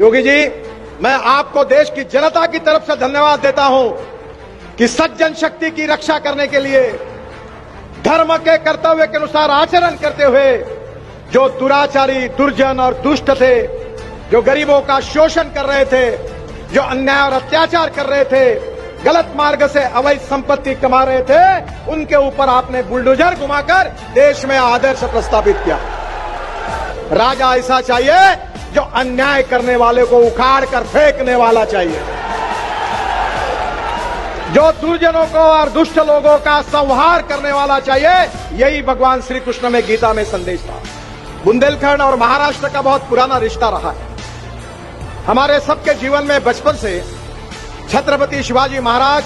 योगी जी, मैं आपको देश की जनता की तरफ से धन्यवाद देता हूं कि सज्जन शक्ति की रक्षा करने के लिए धर्म के कर्तव्य के अनुसार आचरण करते हुए जो दुराचारी, दुर्जन और दुष्ट थे, जो गरीबों का शोषण कर रहे थे, जो अन्याय और अत्याचार कर रहे थे, गलत मार्ग से अवैध संपत्ति कमा रहे थे, उनके ऊपर आपने बुलडोजर घुमाकर देश में आदर्श प्रस्थापित किया। राजा ऐसा चाहिए जो अन्याय करने वाले को उखाड़ कर फेंकने वाला चाहिए, जो दुर्जनों को और दुष्ट लोगों का संहार करने वाला चाहिए। यही भगवान श्री कृष्ण में गीता में संदेश था। बुंदेलखंड और महाराष्ट्र का बहुत पुराना रिश्ता रहा है। हमारे सबके जीवन में बचपन से छत्रपति शिवाजी महाराज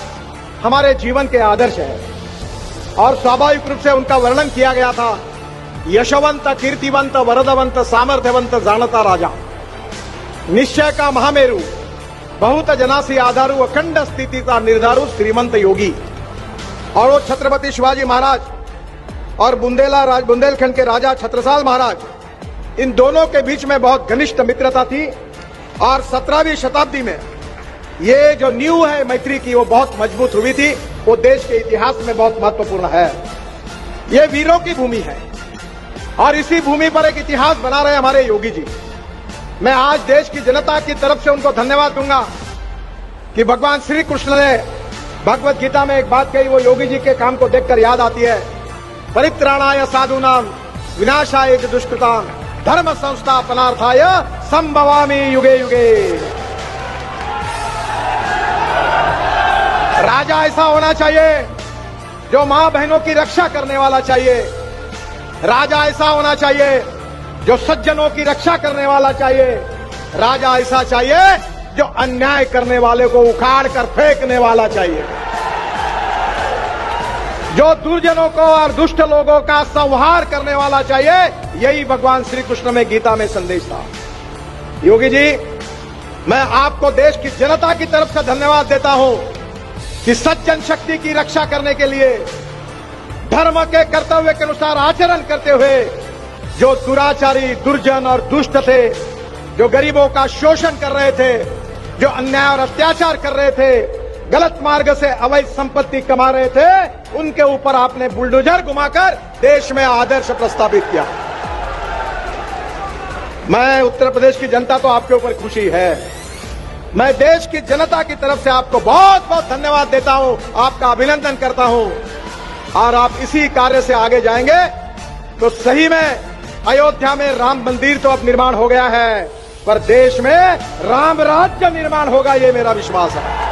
हमारे जीवन के आदर्श हैं और स्वाभाविक रूप से उनका वर्णन किया गया था। यशवंत, कीर्तिवंत, वरदवंत, सामर्थ्यवंत जानता राजा, निश्चय का महामेरु, बहुत जनासी आधारू, अखंड स्थिति का निर्धारू, श्रीमंत योगी। और वो छत्रपति शिवाजी महाराज और बुंदेलखंड के राजा छत्रसाल महाराज, इन दोनों के बीच में बहुत घनिष्ठ मित्रता थी और 17वीं शताब्दी में ये जो नींव है मैत्री की, वो बहुत मजबूत हुई थी। वो देश के इतिहास में बहुत महत्वपूर्ण है। ये वीरों की भूमि है और इसी भूमि पर एक इतिहास बना रहे हमारे योगी जी। मैं आज देश की जनता की तरफ से उनको धन्यवाद दूंगा कि भगवान श्री कृष्ण ने भगवत गीता में एक बात कही, वो योगी जी के काम को देखकर याद आती है। परित्राणाय साधूनाम विनाशाय दुष्कृताम धर्म संस्थापनार्थाय संभवामि युगे युगे। राजा ऐसा होना चाहिए जो मां बहनों की रक्षा करने वाला चाहिए। राजा ऐसा होना चाहिए जो सज्जनों की रक्षा करने वाला चाहिए। राजा ऐसा चाहिए जो अन्याय करने वाले को उखाड़ कर फेंकने वाला चाहिए, जो दुर्जनों को और दुष्ट लोगों का संहार करने वाला चाहिए। यही भगवान श्री कृष्ण में गीता में संदेश था। योगी जी, मैं आपको देश की जनता की तरफ से धन्यवाद देता हूं कि सज्जन शक्ति की रक्षा करने के लिए धर्म के कर्तव्य के अनुसार आचरण करते हुए जो दुराचारी, दुर्जन और दुष्ट थे, जो गरीबों का शोषण कर रहे थे, जो अन्याय और अत्याचार कर रहे थे, गलत मार्ग से अवैध संपत्ति कमा रहे थे, उनके ऊपर आपने बुलडोजर घुमाकर देश में आदर्श प्रस्थापित किया। मैं उत्तर प्रदेश की जनता तो आपके ऊपर खुशी है। मैं देश की जनता की तरफ से आपको बहुत बहुत धन्यवाद देता हूं, आपका अभिनंदन करता हूं। और आप इसी कार्य से आगे जाएंगे तो सही में अयोध्या में राम मंदिर तो अब निर्माण हो गया है, पर देश में राम राज्य निर्माण होगा, ये मेरा विश्वास है।